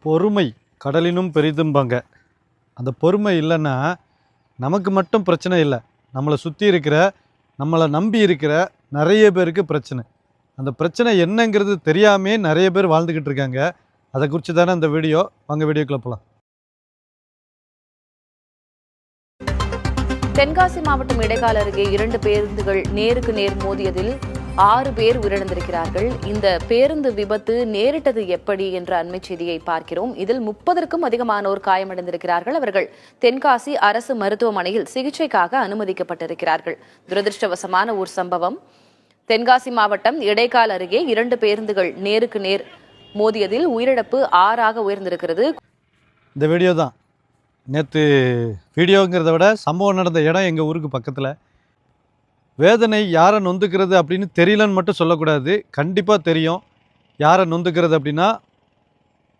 பொறுமை கடலினும் பெரிதும்பாங்க. அந்த பொறுமை இல்லைன்னா நமக்கு மட்டும் பிரச்சனை இல்லை, நம்மளை சுற்றி இருக்கிற நம்மளை நம்பி இருக்கிற நிறைய பேருக்கு பிரச்சனை. அந்த பிரச்சனை என்னங்கிறது தெரியாமே நிறைய பேர் வாழ்ந்துக்கிட்டு இருக்காங்க. அதை குறித்து தானே அந்த வீடியோ. வாங்க வீடியோக்குள்ள போகலாம். தென்காசி மாவட்டம் இடைக்கால் அருகே 2 பேருந்துகள் நேருக்கு நேர் மோதியதில் 6 பேர் உயிரிழந்திருக்கிறார்கள். இந்த பேருந்து விபத்து நேரிட்டது எப்படி என்ற அண்மை செய்தியை பார்க்கிறோம். இதில் 30க்கும் அதிகமானோர் காயமடைந்திருக்கிறார்கள். அவர்கள் தென்காசி அரசு மருத்துவமனையில் சிகிச்சைக்காக அனுமதிக்கப்பட்டிருக்கிறார்கள். துரதிருஷ்டவசமான ஒரு சம்பவம். தென்காசி மாவட்டம் இடைக்கால் அருகே 2 பேருந்துகள் நேருக்கு நேர் மோதியதில் உயிரிழப்பு 6ஆக உயர்ந்திருக்கிறது. இந்த வீடியோ தான் நேற்று வீடியோங்கிறத விட சம்பவம் நடந்த இடம் எங்கள் ஊருக்கு பக்கத்தில். வேதனை யாரை நொந்துக்கிறது அப்படின்னு தெரியலன்னு மட்டும் சொல்லக்கூடாது, கண்டிப்பாக தெரியும். யாரை நொந்துக்கிறது அப்படின்னா,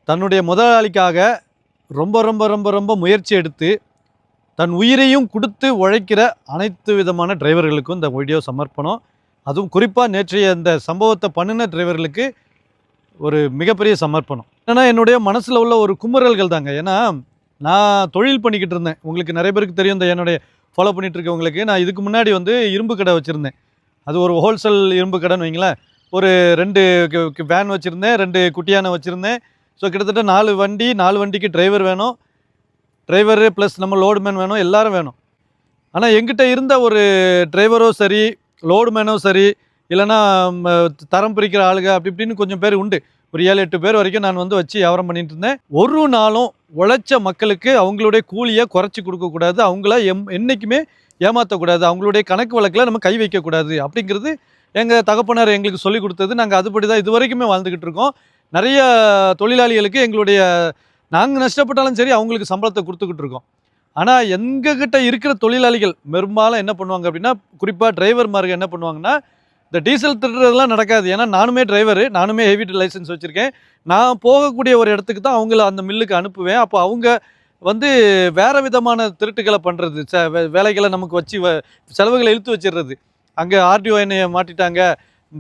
தன்னுடைய முதலாளிக்காக ரொம்ப ரொம்ப ரொம்ப ரொம்ப முயற்சி எடுத்து தன் உயிரையும் கொடுத்து உழைக்கிற அனைத்து விதமான டிரைவர்களுக்கும் இந்த வீடியோ சமர்ப்பணம். அதுவும் குறிப்பாக நேற்றைய இந்த சம்பவத்தை பண்ணின டிரைவர்களுக்கு ஒரு மிகப்பெரிய சமர்ப்பணம். ஏன்னா என்னுடைய மனசில் உள்ள ஒரு குமுறல்கள் தாங்க. ஏன்னா நான் தொழில் பண்ணிக்கிட்டு இருந்தேன். உங்களுக்கு நிறைய பேருக்கு தெரியும், இந்த என்னுடைய ஃபாலோ பண்ணிகிட்டு இருக்கவங்களுக்கு. நான் இதுக்கு முன்னாடி இரும்பு கடை வச்சுருந்தேன். அது ஒரு ஹோல்சேல் இரும்பு கடைன்னு வைங்களேன். ஒரு 2 வேன் வச்சுருந்தேன், 2 குட்டியானை வச்சுருந்தேன். ஸோ கிட்டத்தட்ட 4 வண்டி, 4 வண்டிக்கு டிரைவர் வேணும், டிரைவரு ப்ளஸ் நம்ம லோடுமேன் வேணும், எல்லோரும் வேணும். ஆனால் எங்கிட்ட இருந்த ஒரு டிரைவரோ சரி, லோடுமேனோ சரி, இல்லைன்னா தரம் பிரிக்கிற ஆளுங்க அப்படி இப்படின்னு கொஞ்சம் பேர் உண்டு. ஒரு 7-8 பேர் வரைக்கும் நான் வச்சு வியாபாரம் பண்ணிட்டு இருந்தேன். ஒரு நாளும் உழைச்ச மக்களுக்கு அவங்களுடைய கூலியை குறைச்சி கொடுக்கக்கூடாது, அவங்கள என்றைக்குமே ஏமாற்றக்கூடாது, அவங்களுடைய கணக்கு வழக்கில் நம்ம கை வைக்கக்கூடாது அப்படிங்கிறது எங்கள் தகப்பனார் எங்களுக்கு சொல்லிக் கொடுத்தது. நாங்கள் அதுபடி தான் இது வரைக்குமே வாழ்ந்துக்கிட்டு இருக்கோம். நிறைய தொழிலாளிகளுக்கு நாங்கள் நஷ்டப்பட்டாலும் சரி அவங்களுக்கு சம்பளத்தை கொடுத்துக்கிட்டு இருக்கோம். ஆனால் எங்ககிட்ட இருக்கிற தொழிலாளிகள் பெரும்பாலும் என்ன பண்ணுவாங்க அப்படின்னா, குறிப்பாக டிரைவர்மார்கள் என்ன பண்ணுவாங்கன்னா, இந்த டீசல் திருடுறதுலாம் நடக்காது. ஏன்னா நானுமே டிரைவரு, நானுமே ஹெவி லைசன்ஸ் வச்சுருக்கேன். நான் போகக்கூடிய ஒரு இடத்துக்கு தான் அவங்கள அந்த மில்லுக்கு அனுப்புவேன். அப்போ அவங்க வேறு விதமான திருட்டுகளை பண்ணுறது, வேலைகளை நமக்கு வச்சு செலவுகளை இழுத்து வச்சிடுறது. அங்கே ஆர்டிஓ என்னையை மாட்டிட்டாங்க,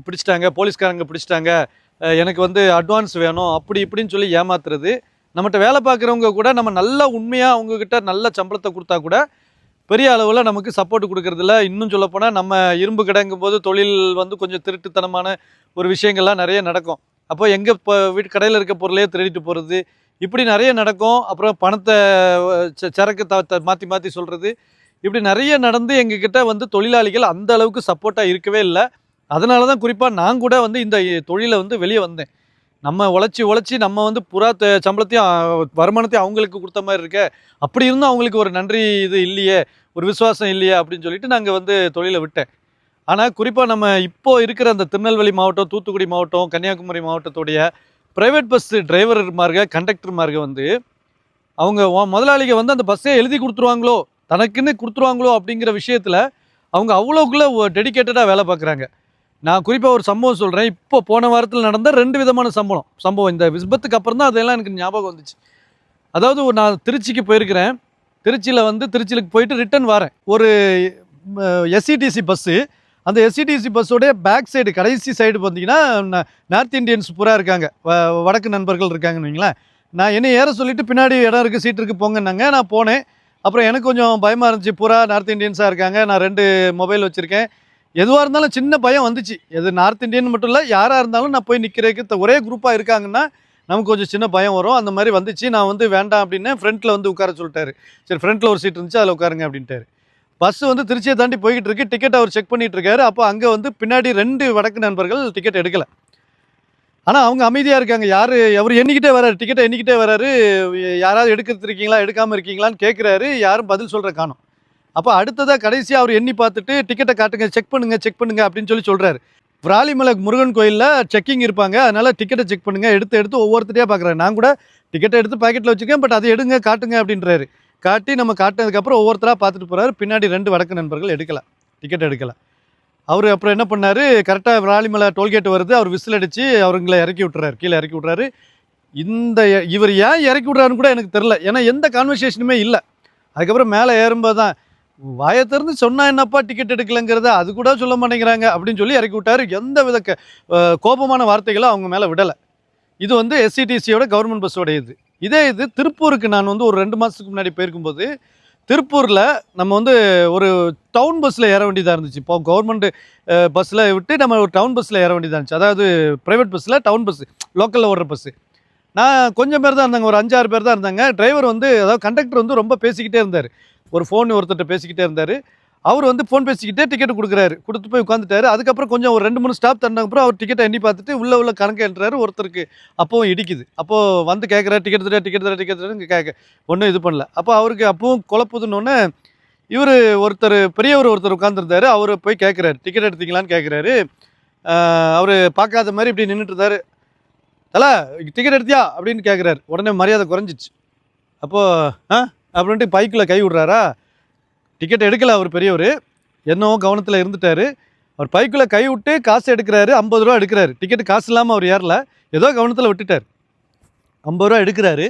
பிடிச்சிட்டாங்க, போலீஸ்காரங்க பிடிச்சிட்டாங்க, எனக்கு அட்வான்ஸ் வேணும் அப்படி இப்படின்னு சொல்லி ஏமாத்துறது. நம்மகிட்ட வேலை பார்க்குறவங்க கூட நம்ம நல்லா உண்மையாக அவங்கக்கிட்ட நல்ல சம்பளத்தை கொடுத்தா கூட பெரிய அளவில் நமக்கு சப்போர்ட் கொடுக்கறதில்ல. இன்னும் சொல்லப்போனால் நம்ம இரும்பு கடைங்கும் போது தொழில் கொஞ்சம் திருட்டுத்தனமான ஒரு விஷயங்கள்லாம் நிறைய நடக்கும். அப்போ எங்கள் வீட்டு கடையில் இருக்க பொருளையே திருடிட்டு போகிறது, இப்படி நிறைய நடக்கும். அப்புறம் பணத்தை சரக்கு மாற்றி மாற்றி சொல்கிறது, இப்படி நிறைய நடந்து எங்ககிட்ட தொழிலாளிகள் அந்த அளவுக்கு சப்போர்ட்டாக இருக்கவே இல்லை. அதனால தான் குறிப்பாக நான் கூட இந்த தொழிலை வெளியே வந்தேன். நம்ம உழைச்சி நம்ம புறா சம்பளத்தையும் வருமானத்தையும் அவங்களுக்கு கொடுத்த மாதிரி இருக்க, அப்படி இருந்தும் அவங்களுக்கு ஒரு நன்றி இது இல்லையே, ஒரு விசுவாசம் இல்லையே அப்படின்னு சொல்லிட்டு நாங்கள் தொழிலை விட்டேன். ஆனால் குறிப்பாக நம்ம இப்போது இருக்கிற அந்த திருநெல்வேலி மாவட்டம், தூத்துக்குடி மாவட்டம், கன்னியாகுமரி மாவட்டத்துடைய ப்ரைவேட் பஸ் டிரைவர்மார்க, கண்டக்டர்மார்க அவங்க முதலாளிக அந்த பஸ்ஸே எழுதி கொடுத்துருவாங்களோ, தனக்குன்னு கொடுத்துருவாங்களோ அப்படிங்கிற விஷயத்தில் அவங்க அவ்வளோக்குள்ளே டெடிக்கேட்டடாக வேலை பார்க்குறாங்க. நான் குறிப்பாக ஒரு சம்பவம் சொல்கிறேன். இப்போ போன வாரத்தில் நடந்த 2 விதமான சம்பவம் இந்த விபத்துக்கு அப்புறம் தான் அதெல்லாம் எனக்கு ஞாபகம் வந்துச்சு. அதாவது நான் திருச்சிக்கு போயிருக்கிறேன். திருச்சியில் போயிட்டு ரிட்டன் வரேன். ஒரு எஸ்சிடிசி பஸ்ஸு, அந்த எஸ்சிடிசி பஸ்ஸோடைய பேக் சைடு, கடைசி சைடு பார்த்தீங்கன்னா நார்த் இந்தியன்ஸ் பூரா இருக்காங்க, வடக்கு நண்பர்கள் இருக்காங்கன்னு வைங்களேன். நான் என்னை ஏற சொல்லிவிட்டு பின்னாடி இடம் இருக்குது, சீட் இருக்குது போங்கன்னாங்க. நான் போனேன். அப்புறம் எனக்கு கொஞ்சம் பயமாக இருந்துச்சு, பூரா நார்த் இந்தியன்ஸாக இருக்காங்க, நான் 2 மொபைல் வச்சுருக்கேன். எதுவாக இருந்தாலும் சின்ன பயம் வந்துச்சு. எது நார்த் இந்தியன் மட்டும் இல்லை, யாராக இருந்தாலும் நான் போய் நிற்கிறதுக்கு ஒரே குரூப்பாக இருக்காங்கன்னா நமக்கு கொஞ்சம் சின்ன பயம் வரும். அந்த மாதிரி வந்துச்சு. நான் வேண்டாம் அப்படின்னு ஃப்ரண்ட்டில் உட்கார சொல்லிட்டாரு. சரி, ஃப்ரண்ட்டில் ஒரு சீட் இருந்துச்சு, அதில் உட்காருங்க அப்படின்ட்டாரு. பஸ்ஸு திருச்சியை தாண்டி போய்கிட்டு இருக்கு. டிக்கெட் அவர் செக் பண்ணிகிட்டு இருக்காரு. அப்போ அங்கே பின்னாடி 2 வடக்கு நண்பர்கள் டிக்கெட் எடுக்கலை. ஆனால் அவங்க அமைதியாக இருக்காங்க. அவர் எண்ணிக்கிட்டே வர்றாரு, டிக்கெட்டை எண்ணிக்கிட்டே வர்றாரு. யாராவது எடுக்கிறதுருக்கீங்களா, எடுக்காமல் இருக்கீங்களான்னு கேட்குறாரு. யாரும் பதில் சொல்கிற காணும். அப்போ அடுத்ததாக கடைசியாக அவர் எண்ணி பார்த்துட்டு டிக்கெட்டை காட்டுங்க, செக் பண்ணுங்க அப்படின்னு சொல்கிறாரு. விராலிமலை முருகன் கோயிலில் செக்கிங் இருப்பாங்க, அதனால் டிக்கெட்டை செக் பண்ணுங்கள், எடுத்து ஒவ்வொருத்தரையாக பார்க்குறாரு. நான் கூட டிக்கெட்டை எடுத்து பாக்கெட்டில் வச்சுருக்கேன், பட் அதை எடுங்க, காட்டுங்க அப்படின்றாரு. காட்டி நம்ம காட்டினதுக்கப்புறம் ஒவ்வொருத்தராக பார்த்துட்டு போகிறாரு. பின்னாடி 2 வடக்கு நண்பர்கள் டிக்கெட் எடுக்கலை. அவர் அப்புறம் என்ன பண்ணார், கரெக்டாக விராலிமலை டோல்கேட் வருது, அவர் விசில் அடித்து அவருங்களை கீழே இறக்கி விட்றாரு. இவர் ஏன் இறக்கி விட்றாருன்னு கூட எனக்கு தெரில, ஏன்னா எந்த கான்வர்சேஷனுமே இல்லை. அதுக்கப்புறம் மேலே ஏறும்போது தான் வாயை திறந்து சொன்னா என்னப்பா டிக்கெட் எடுக்கலங்கிறத அது கூட சொல்ல மாட்டேங்கிறாங்க அப்படின்னு சொல்லி இறக்கி விட்டாரு. எந்த வித கோபமான வார்த்தைகளும் அவங்க மேலே விடலை. இது எஸ்சிடிசியோட கவர்மெண்ட் பஸ்ஸோட இது. இதே இது திருப்பூருக்கு நான் வந்து ஒரு 2 மாதத்துக்கு முன்னாடி போயிருக்கும்போது திருப்பூரில் நம்ம வந்து ஒரு டவுன் பஸ்ஸில் ஏற வேண்டியதாக இருந்துச்சு. இப்போ கவர்மெண்ட் பஸ்ஸில் விட்டு நம்ம ஒரு டவுன் பஸ்ஸில் ஏற வேண்டியதாக இருந்துச்சு. அதாவது ப்ரைவேட் பஸ்ஸில் டவுன் பஸ்ஸு, லோக்கலில் ஓடுற பஸ்ஸு. நான் கொஞ்சம் பேர் தான் இருந்தாங்க, ஒரு 5, 6 பேர் தான் இருந்தாங்க. டிரைவர் வந்து அதாவது கண்டக்டர் வந்து ரொம்ப பேசிக்கிட்டே இருந்தார். ஒரு ஃபோன் ஒருத்தர்கிட்ட பேசிக்கிட்டே இருந்தார். அவர் வந்து ஃபோன் பேசிக்கிட்டே டிக்கெட் கொடுக்குறாரு. கொடுத்து போய் உட்காந்துட்டாரு. அதுக்கப்புறம் கொஞ்சம் ஒரு 2, 3 ஸ்டாப் தந்ததுக்கப்புறம் அவர் டிக்கெட்டை எண்ணி பார்த்துட்டு உள்ள கணக்கு எழுறாரு. ஒருத்தருக்கு அப்பவும் இடிக்குது. அப்போது வந்து கேட்குறாரு, டிக்கெட் தர கேட்க ஒன்றும் இது பண்ணல. அப்போ அவருக்கு அப்பவும் குழப்புதுன்னொன்னே இவர் பெரியவர் ஒருத்தர் உட்காந்துருந்தாரு. அவர் போய் கேட்குறாரு, டிக்கெட் எடுத்தீங்களான்னு கேட்குறாரு. அவர் பார்க்காத மாதிரி இப்படி நின்றுட்டு இருந்தார். தல டிக்கெட் எடுத்தியா அப்படின்னு கேட்குறாரு. உடனே மரியாதை குறைஞ்சிச்சு. அப்போது அப்படின்ட்டு பைக்கில் கை விட்றாரா. டிக்கெட் எடுக்கலை அவர் பெரியவர், என்னவோ கவனத்தில் இருந்துட்டார். அவர் பைக்கில் கை விட்டு காசு எடுக்கிறாரு. 50 ரூபா எடுக்கிறாரு. டிக்கெட்டு காசு இல்லாமல் அவர் ஏறல, ஏதோ கவனத்தில் விட்டுட்டார். 50 ரூபா எடுக்கிறாரு.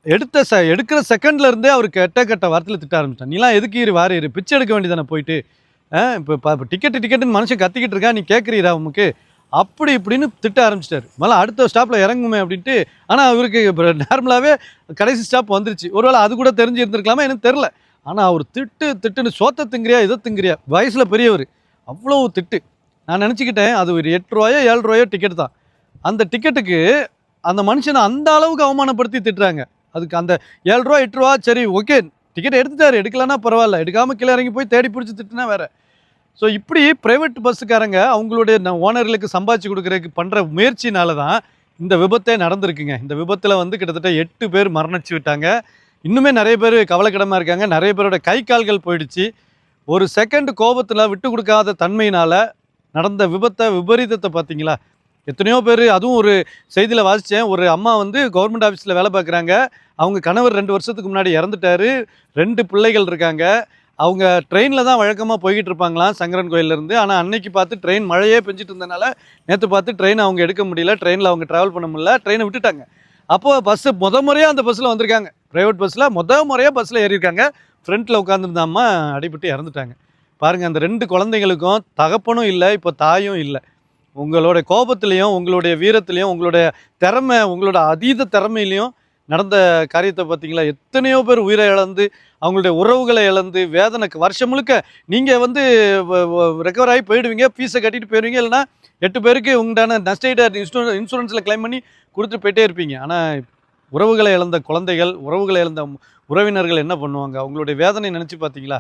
எடுக்கிற செகண்ட்ல இருந்தே அவர் கெட்ட வார்த்தையில் திட்ட ஆரம்பிச்சிட்டான். நீலாம் எதுக்கு வாரிரு, பிச்சை எடுக்க வேண்டியதானே போயிட்டு. இப்போ டிக்கெட்டுன்னு மனுஷன் கத்திக்கிட்டு இருக்கா, நீ கேட்குறீரா உமக்கு அப்படி இப்படின்னு திட்ட ஆரம்பிச்சிட்டாரு. மேலே அடுத்த ஸ்டாப்பில் இறங்குமே அப்படின்ட்டு. ஆனால் அவருக்கு இப்போ நார்மலாகவே கடைசி ஸ்டாப் வந்துருச்சு. ஒருவேளை அது கூட தெரிஞ்சு இருந்திருக்கலாமா எனக்கு தெரில. ஆனால் அவர் திட்டுன்னு சோத்தை திங்கிறியா இதை திங்கிறியா, வயசில் பெரியவர், அவ்வளோ திட்டு. நான் நினச்சிக்கிட்டேன் அது ஒரு 8 ரூபாயோ 7 ரூபாயோ டிக்கெட் தான். அந்த டிக்கெட்டுக்கு அந்த மனுஷனை அந்த அளவுக்கு அவமானப்படுத்தி திட்டுறாங்க. அதுக்கு அந்த 7 ரூபா 8 ரூபா சரி ஓகே, டிக்கெட் எடுத்துட்டாரு, எடுக்கலன்னா பரவாயில்ல, எடுக்காமல் கீழே இறங்கி போய் தேடி பிடிச்சி திட்டுனா வேறு. ஸோ இப்படி ப்ரைவேட் பஸ்ஸுக்காரங்க அவங்களுடைய ஓனர்களுக்கு சம்பாதிச்சு கொடுக்குறதுக்கு பண்ணுற முயற்சினால தான் இந்த விபத்தே நடந்திருக்குங்க. இந்த விபத்தில் வந்து கிட்டத்தட்ட 8 பேர் மரணிச்சு விட்டாங்க. இன்னுமே நிறைய பேர் கவலைக்கிடமாக இருக்காங்க. நிறைய பேரோட கை கால்கள் போயிடுச்சு. ஒரு செகண்ட் கோபத்தில் விட்டு கொடுக்காத தன்மையினால் நடந்த விபரீதத்தை பார்த்தீங்களா. எத்தனையோ பேர், அதுவும் ஒரு செய்தியில் வாசித்தேன், ஒரு அம்மா வந்து கவர்மெண்ட் ஆஃபீஸில் வேலை பார்க்குறாங்க. அவங்க கணவர் 2 வருஷத்துக்கு முன்னாடி இறந்துட்டார். 2 பிள்ளைகள் இருக்காங்க. அவங்க ட்ரெயினில் தான் வழக்கமாக போய்கிட்டு இருப்பாங்களாம் சங்கரன் கோயிலேருந்து. ஆனால் அன்னைக்கு பார்த்து ட்ரெயின் மழையே பெஞ்சிட்டு இருந்தனால நேற்று பார்த்து ட்ரெயின் அவங்க எடுக்க முடியல, ட்ரெயினில் அவங்க ட்ராவல் பண்ண முடியல, ட்ரெயினை விட்டுட்டாங்க. அப்போது பஸ்ஸு முறையாக அந்த பஸ்ஸில் வந்திருக்காங்க. ப்ரைவேட் பஸ்ஸில் முறையாக பஸ்ஸில் ஏறியிருக்காங்க. ஃப்ரண்ட்டில் உட்காந்துருந்த அம்மா அடிபட்டு இறந்துட்டாங்க. பாருங்கள், அந்த 2 குழந்தைங்களுக்கும் தகப்பனும் இல்லை, இப்போ தாயும் இல்லை. உங்களோட கோபத்துலேயும் உங்களுடைய வீரத்துலேயும் உங்களுடைய திறமை, உங்களோட அதீத திறமையிலையும் நடந்த காரியத்தை பார்த்தீங்களா. எத்தனையோ பேர் உயிரை இழந்து, அவங்களுடைய உறவுகளை இழந்து, வேதனைக்கு வருஷம் முழுக்க நீங்கள் வந்து ரெக்கவர் ஆகி போயிடுவீங்க, ஃபீஸை கட்டிட்டு போயிடுவீங்க. இல்லைனா 8 பேருக்கு உண்டான நஷ்டஈடு இன்சூரன்ஸில் கிளைம் பண்ணி கொடுத்துட்டு போயிட்டே இருப்பீங்க. ஆனால் உறவுகளை இழந்த குழந்தைகள், உறவுகளை இழந்த உறவினர்கள் என்ன பண்ணுவாங்க? அவங்களுடைய வேதனை நினச்சி பார்த்தீங்களா.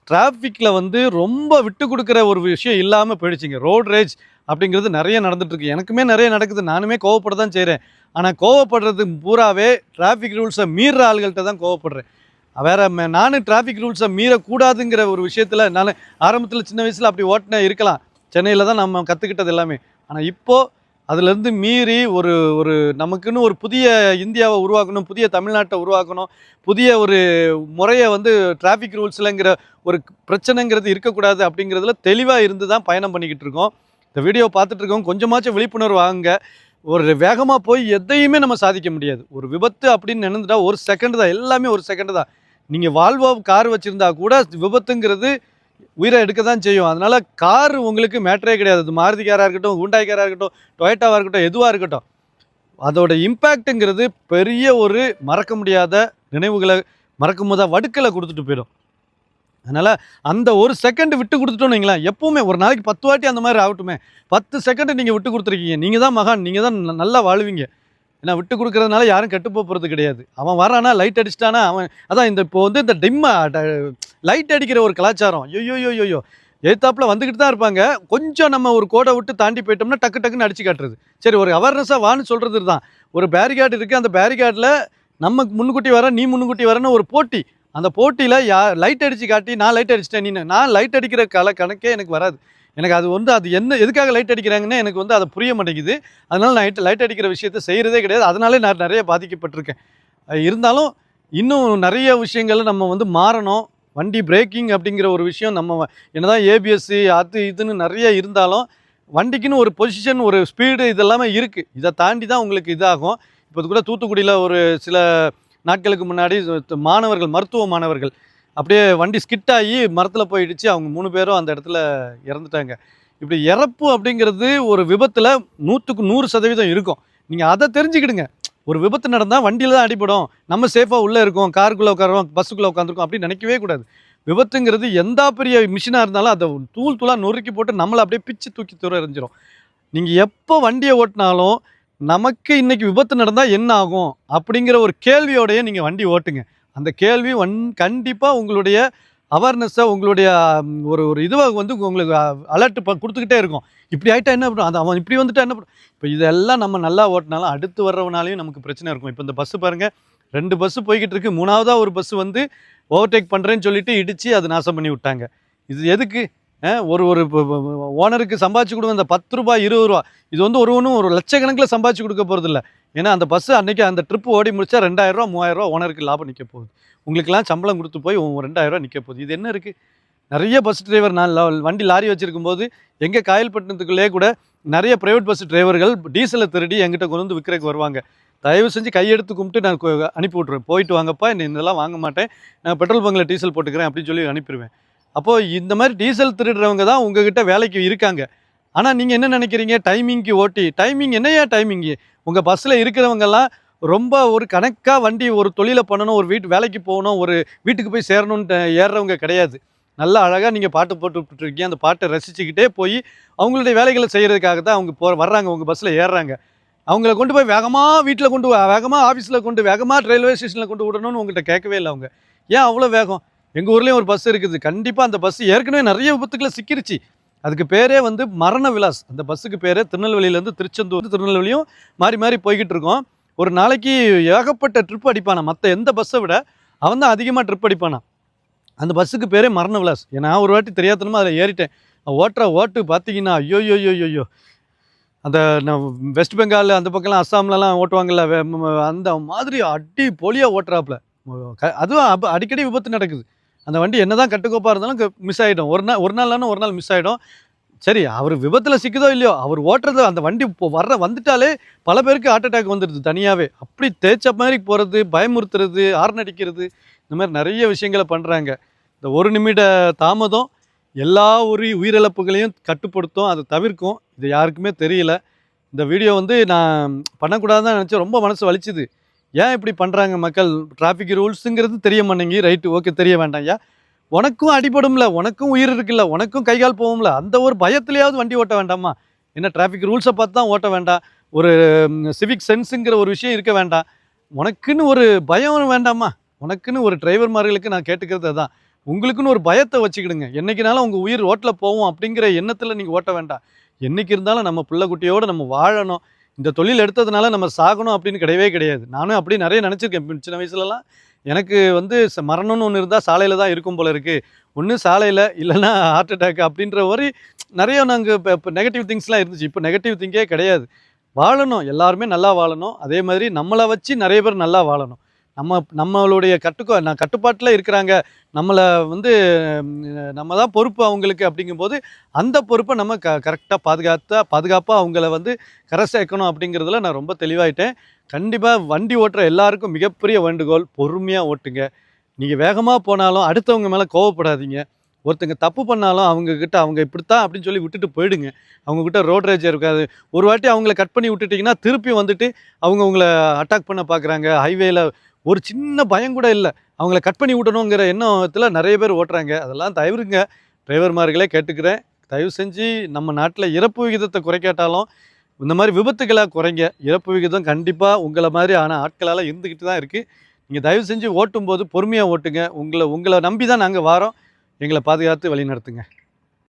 டிராஃபிக்கில் வந்து ரொம்ப விட்டு கொடுக்குற ஒரு விஷயம் இல்லாமல் போயிடுச்சிங்க. ரோட் ரேஜ் அப்படிங்கிறது நிறைய நடந்துகிட்ருக்கு. எனக்குமே நிறைய நடக்குது. நானுமே கோவப்பட தான் செய்கிறேன். ஆனால் கோவப்படுறது பூராவே டிராஃபிக் ரூல்ஸை மீறுற ஆள்கள்கிட்ட தான் கோவப்படுறேன். நானும் டிராஃபிக் ரூல்ஸை மீறக்கூடாதுங்கிற ஒரு விஷயத்தில் நான் ஆரம்பத்தில் சின்ன வயசில் அப்படி ஓட்டினேன் இருக்கலாம். சென்னையில் தான் நம்ம கற்றுக்கிட்டது எல்லாமே. ஆனால் இப்போது அதுலேருந்து மீறி ஒரு நமக்குன்னு ஒரு புதிய இந்தியாவை உருவாக்கணும், புதிய தமிழ்நாட்டை உருவாக்கணும், புதிய ஒரு முறையை வந்து டிராஃபிக் ரூல்ஸ்லங்கிற ஒரு பிரச்சனைங்கிறது இருக்கக்கூடாது அப்படிங்கிறதுல தெளிவாக இருந்து தான் பயணம் பண்ணிக்கிட்டு இருக்கோம். இந்த வீடியோ பார்த்துட்டு இருக்கோம், கொஞ்சமாச்சும் விழிப்புணர்வு வாங்க. ஒரு வேகமாக போய் எதையுமே நம்ம சாதிக்க முடியாது. ஒரு விபத்து அப்படின்னு நினைந்துட்டா 1 செகண்ட் தான், எல்லாமே 1 செகண்ட் தான். நீங்கள் வால்வோ கார் வச்சுருந்தா கூட விபத்துங்கிறது உயிரை எடுக்க தான் செய்யும். அதனால் கார் உங்களுக்கு மேட்டரே கிடையாது. அது மாருதி காராக இருக்கட்டும், ஹூண்டாய் காராக இருக்கட்டும், டொயோட்டாவாக இருக்கட்டும், எதுவாக இருக்கட்டும், அதோட இம்பேக்ட்டுங்கிறது பெரிய ஒரு மறக்க முடியாத நினைவுகளை மறக்கும் போது வடுக்கலை கொடுத்துட்டு போயிடும். அதனால் அந்த 1 செகண்ட் விட்டு கொடுத்துட்டோன்னு வைங்களேன், எப்போவுமே ஒரு நாளைக்கு 10 வாட்டி அந்த மாதிரி ஆகட்டுமே, 10 செகண்ட் நீங்கள் விட்டு கொடுத்துருக்கீங்க, நீங்கள் தான் மகான், நீங்கள் தான் நல்லா வாழ்வீங்க. ஏன்னா விட்டு கொடுக்குறதுனால யாரும் கெட்டு போகிறது கிடையாது. அவன் வரானா லைட் அடிச்சிட்டானா அவன் அதான் இப்போ வந்து இந்த லைட் அடிக்கிற ஒரு கலாச்சாரம் ஐயோ எதிர்த்தாப்புல வந்துக்கிட்டு தான் இருப்பாங்க. கொஞ்சம் நம்ம ஒரு கோடை விட்டு தாண்டி போயிட்டோம்னா டக்குன்னு அடிச்சு காட்டுறது. சரி, ஒரு அவேர்னஸாக வான்னு சொல்கிறது தான். ஒரு பேரிகார்டு இருக்குது, அந்த பேரிகார்டில் நம்ம முன்னுக்கூட்டி வரேன், நீ முன்னுக்கூட்டி வரேன்னு ஒரு போட்டி. அந்த போட்டியில் லைட் அடித்து காட்டி நான் லைட் அடிச்சிட்டேன், நான் லைட் அடிக்கிற கணக்கே எனக்கு வராது. எனக்கு அது எதுக்காக லைட் அடிக்கிறாங்கன்னு எனக்கு வந்து அதை புரிய மாட்டேங்குது. அதனால் நான் லைட் அடிக்கிற விஷயத்தை செய்கிறதே கிடையாது. அதனாலே நான் நிறைய பாதிக்கப்பட்டிருக்கேன். இருந்தாலும் இன்னும் நிறைய விஷயங்கள் நம்ம வந்து மாறணும். வண்டி பிரேக்கிங் அப்படிங்கிற ஒரு விஷயம் நம்ம என்னதான் ஏபிஎஸ்சி அது இதுன்னு நிறைய இருந்தாலும் வண்டிக்குன்னு ஒரு பொசிஷன், ஒரு ஸ்பீடு இதெல்லாமே இருக்குது. இதை தாண்டி தான் உங்களுக்கு இதாகும். இப்போ இது கூட தூத்துக்குடியில் ஒரு சில நாட்களுக்கு முன்னாடி மருத்துவ மாணவர்கள் அப்படியே வண்டி ஸ்கிட் ஆகி மரத்தில் போயிடுச்சு. அவங்க 3 பேரும் அந்த இடத்துல இறந்துட்டாங்க. இப்படி இறப்பு அப்படிங்கிறது ஒரு விபத்தில் 100% இருக்கும். நீங்கள் அதை தெரிஞ்சுக்கிடுங்க. ஒரு விபத்து நடந்தால் வண்டியில் தான் அடிபடும், நம்ம சேஃபாக உள்ளே இருக்கோம், காருக்குள்ளே உட்காரோம், பஸ்ஸுக்குள்ளே உட்காந்துருக்கோம் அப்படின்னு நினைக்கவே கூடாது. விபத்துங்கிறது எந்த பெரிய மிஷினாக இருந்தாலும் அதை தூள் தூளாக நொறுக்கி போட்டு நம்மளை அப்படியே பிச்சு தூக்கி தூர எறிஞ்சிரும். நீங்கள் எப்போ வண்டியை ஓட்டினாலும் நமக்கு இன்னைக்கு விபத்து நடந்தால் என்ன ஆகும் அப்படிங்கிற ஒரு கேள்வியோடையே நீங்கள் வண்டி ஓட்டுங்க. அந்த கேள்வி கண்டிப்பாக உங்களுடைய அவேர்னஸை, உங்களுடைய ஒரு ஒரு இதுவை வந்து உங்களுக்கு அலர்ட் கொடுத்துக்கிட்டே இருக்கும். இப்படி ஆகிட்டா என்ன பண்ணும், அது அவன் இப்படி வந்துட்டா என்ன பண்ணும். இப்போ இதெல்லாம் நம்ம நல்லா ஓட்டினாலும் அடுத்து வர்றவனாலையும் நமக்கு பிரச்சனை இருக்கும். இப்போ இந்த பஸ்ஸு பாருங்கள், 2 பஸ்ஸு போய்கிட்டு இருக்கு, 3ஆவதாக ஒரு பஸ்ஸு வந்து ஓவர்டேக் பண்ணுறேன்னு சொல்லிட்டு இடித்து அது நாசம் பண்ணி விட்டாங்க. இது எதுக்கு? ஒரு ஒரு ஓனருக்கு சம்பாதிச்சு கொடுங்க அந்த 10 ரூபா 20 ரூபா, இது வந்து ஒரு லட்சக்கணக்கில் சம்பாதிச்சு கொடுக்க போகிறது இல்லை. ஏன்னா அந்த பஸ்ஸு அன்றைக்கி அந்த ட்ரிப்பு ஓடி முடிச்சா 2000 ரூபா 3000 ரூபா ஓனருக்கு லாபம் நிற்க போகுது. உங்களுக்கெல்லாம் சம்பளம் கொடுத்து போய் 2000 ரூபா நிற்க போகுது. இது என்ன இருக்குது? நிறைய பஸ் டிரைவர், நான் வண்டி லாரி வச்சுருக்கும் போது எங்கள் காயல்பட்டினத்துக்குள்ளே கூட நிறைய ப்ரைவேட் பஸ் டிரைவர்கள் டீசலை திருடி எங்கிட்ட கொண்டு வந்து விற்கிறதுக்கு வருவாங்க. தயவு செஞ்சு கையெடுத்து கும்பிட்டு நான் அனுப்பி விட்ருவேன். போயிட்டு வாங்கப்பா, இதெல்லாம் வாங்க மாட்டேன், நான் பெட்ரோல் பங்கில் டீசல் போட்டுக்கிறேன் அப்படின்னு சொல்லி அனுப்பிடுவேன். அப்போது இந்த மாதிரி டீசல் திருடுறவங்க தான் உங்ககிட்ட வேலைக்கு இருக்காங்க. ஆனால் நீங்கள் என்ன நினைக்கிறீங்க? டைமிங்க்கு ஓட்டி, டைமிங் என்னையா டைமிங்கு? உங்கள் பஸ்ஸில் இருக்கிறவங்கெல்லாம் ரொம்ப ஒரு கணக்காக வண்டி ஒரு தொழிலை பண்ணணும், ஒரு வேலைக்கு போகணும், ஒரு வீட்டுக்கு போய் சேரணுன்ட்டு ஏறுறவங்க கிடையாது. நல்லா அழகாக நீங்கள் பாட்டு போட்டு விட்டுருக்கீங்க, அந்த பாட்டை ரசிச்சுக்கிட்டே போய் அவங்களுடைய வேலைகளை செய்கிறதுக்காக தான் அவங்க வர்றாங்க, உங்கள் பஸ்ஸில் ஏறுறாங்க. அவங்கள கொண்டு போய் வேகமாக வீட்டில் கொண்டு வேகமாக ஆஃபீஸில் கொண்டு வேகமாக ரயில்வே ஸ்டேஷனில் கொண்டு விடணும்னு உங்கள்கிட்ட கேட்கவே இல்லை அவங்க. ஏன் அவ்வளோ வேகம்? எங்கள் ஊர்லேயும் ஒரு பஸ் இருக்குது, கண்டிப்பாக அந்த பஸ் ஏற்கனவே நிறைய விபத்துக்களை சிக்கிருச்சு. அதுக்கு பேரே வந்து மரண விலாஸ். அந்த பஸ்ஸுக்கு பேரே திருநெல்வேலியிலேருந்து திருச்செந்தூர், திருநெல்வேலியும் மாறி மாறி போய்கிட்டு இருக்கோம். ஒரு நாளைக்கு ஏகப்பட்ட ட்ரிப் அடிப்பானா, மற்ற எந்த பஸ்ஸை விட அவன் தான் அதிகமாக ட்ரிப் அடிப்பானா. அந்த பஸ்ஸுக்கு பேரே மரண விலாஸ். நான் ஒரு வாட்டி தெரியாதனமா அதில் ஏறிட்டேன். ஓட்டு பார்த்தீங்கன்னா ஐயோ, அந்த வெஸ்ட் பெங்கால் அந்த பக்கம்லாம் அஸ்ஸாம்லலாம் ஓட்டுவாங்கள்ல, அந்த மாதிரி அடி பொலியாக ஓட்டுறாப்புல. அதுவும் அடிக்கடி விபத்து நடக்குது. அந்த வண்டி என்ன தான் கட்டுக்கோப்பாக இருந்தாலும் மிஸ் ஆகிடும். ஒரு நாள் மிஸ் ஆகிடும். சரி, அவர் விபத்தில் சிக்குதோ இல்லையோ, அவர் ஓட்டுறது அந்த வண்டி இப்போ வந்துட்டாலே பல பேருக்கு ஹார்ட் அட்டாக் வந்துடுது தனியாகவே. அப்படி தேய்ச்ச மாதிரி போகிறது, பயமுறுத்துறது, ஹார்ன் அடிக்கிறது, இந்த மாதிரி நிறைய விஷயங்களை பண்ணுறாங்க. இந்த 1 நிமிட தாமதம் எல்லா உயிரிழப்புகளையும் கட்டுப்படுத்தும், அதை தவிர்க்கும். இது யாருக்குமே தெரியல. இந்த வீடியோ வந்து நான் பண்ணக்கூடாதுன்னு தான் நினச்சேன். ரொம்ப மனசு வலிச்சுது. ஏன் இப்படி பண்ணுறாங்க மக்கள்? டிராஃபிக் ரூல்ஸுங்கிறது தெரிய மாட்டேங்கி. ரைட்டு, ஓகே, தெரிய வேண்டாம் ஐயா. உனக்கும் அடிபடும்ல, உனக்கும் உயிர் இருக்குல்ல, உனக்கும் கைகால் போகும்ல, அந்த ஒரு பயத்துலையாவது வண்டி ஓட்ட வேண்டாமா? என்ன டிராஃபிக் ரூல்ஸை பார்த்து தான் ஓட்ட வேண்டாம்? ஒரு சிவிக் சென்ஸுங்கிற ஒரு விஷயம் இருக்க வேண்டாம்? உனக்குன்னு ஒரு பயம் வேண்டாமா? உனக்குன்னு ஒரு டிரைவர்மார்களுக்கு நான் கேட்டுக்கிறது அதான். உங்களுக்குன்னு ஒரு பயத்தை வச்சுக்கிடுங்க. என்றைக்குனாலும் உங்கள் உயிர் ரோட்டில் போவோம் அப்படிங்கிற எண்ணத்தில் நீங்கள் ஓட்ட வேண்டாம். என்றைக்கு இருந்தாலும் நம்ம பிள்ளை குட்டியோடு நம்ம வாழணும். இந்த தொழில் எடுத்ததுனால நம்ம சாகணும் அப்படின்னு கிடையவே கிடையாது. நானும் அப்படி நிறைய நினச்சிருக்கேன். சின்ன வயசுலலாம் எனக்கு வந்து மரணம்னு ஒன்று இருந்தால் சாலையில் தான் இருக்கும் போல இருக்குது. ஒன்று சாலையில், இல்லைன்னா ஹார்ட் அட்டாக் அப்படின்ற மாதிரி நிறைய நாங்கள் இப்போ நெகட்டிவ் திங்ஸ்லாம் இருந்துச்சு. இப்போ நெகட்டிவ் திங்கே கிடையாது. வாழணும், எல்லாருமே நல்லா வாழணும். அதே மாதிரி நம்மளை வச்சு நிறைய பேர் நல்லா வாழணும். நம்மளுடைய கட்டுப்பாட்டில் இருக்கிறாங்க, நம்மளை வந்து நம்ம தான் பொறுப்பு அவங்களுக்கு. அப்படிங்கும்போது அந்த பொறுப்பை நம்ம கரெக்டாக பாதுகாப்பாக அவங்கள வந்து கரை சேர்க்கணும் அப்படிங்கிறதுல நான் ரொம்ப தெளிவாயிட்டேன். கண்டிப்பாக வண்டி ஓட்டுற எல்லாருக்கும் மிகப்பெரிய வேண்டுகோள், பொறுமையாக ஓட்டுங்க. நீங்கள் வேகமாக போனாலும் அடுத்தவங்க மேலே கோவப்படாதீங்க. ஒருத்தங்க தப்பு பண்ணாலும் அவங்கக்கிட்ட அவங்க இப்படித்தான் அப்படின்னு சொல்லி விட்டுட்டு போயிடுங்க. அவங்கக்கிட்ட ரோட் ரேஜ் இருக்காது. ஒரு வாட்டி அவங்கள கட் பண்ணி விட்டுட்டிங்கன்னா திருப்பி வந்துட்டு அவங்க உங்களை அட்டாக் பண்ண பார்க்குறாங்க. ஹைவேயில் ஒரு சின்ன பயம் கூட இல்லை, அவங்கள கட் பண்ணி விடணுங்கிற எண்ணத்தில் நிறைய பேர் ஓட்டுறாங்க. அதெல்லாம் தவிருங்க. டிரைவர்மார்களே கேட்டுக்கிறேன், தயவு செஞ்சு நம்ம நாட்டில் இறப்பு விகிதத்தை குறைக்காட்டாலும் இந்த மாதிரி விபத்துக்களாக குறைங்க. இறப்பு விகிதம் கண்டிப்பாக உங்களை மாதிரி ஆன ஆட்களால் இருந்துக்கிட்டு தான் இருக்குது. நீங்கள் தயவு செஞ்சு ஓட்டும்போது பொறுமையாக ஓட்டுங்க. உங்களை நம்பி தான் நாங்கள் வாரோம். எங்களை பாதுகாத்து வழி நடத்துங்க.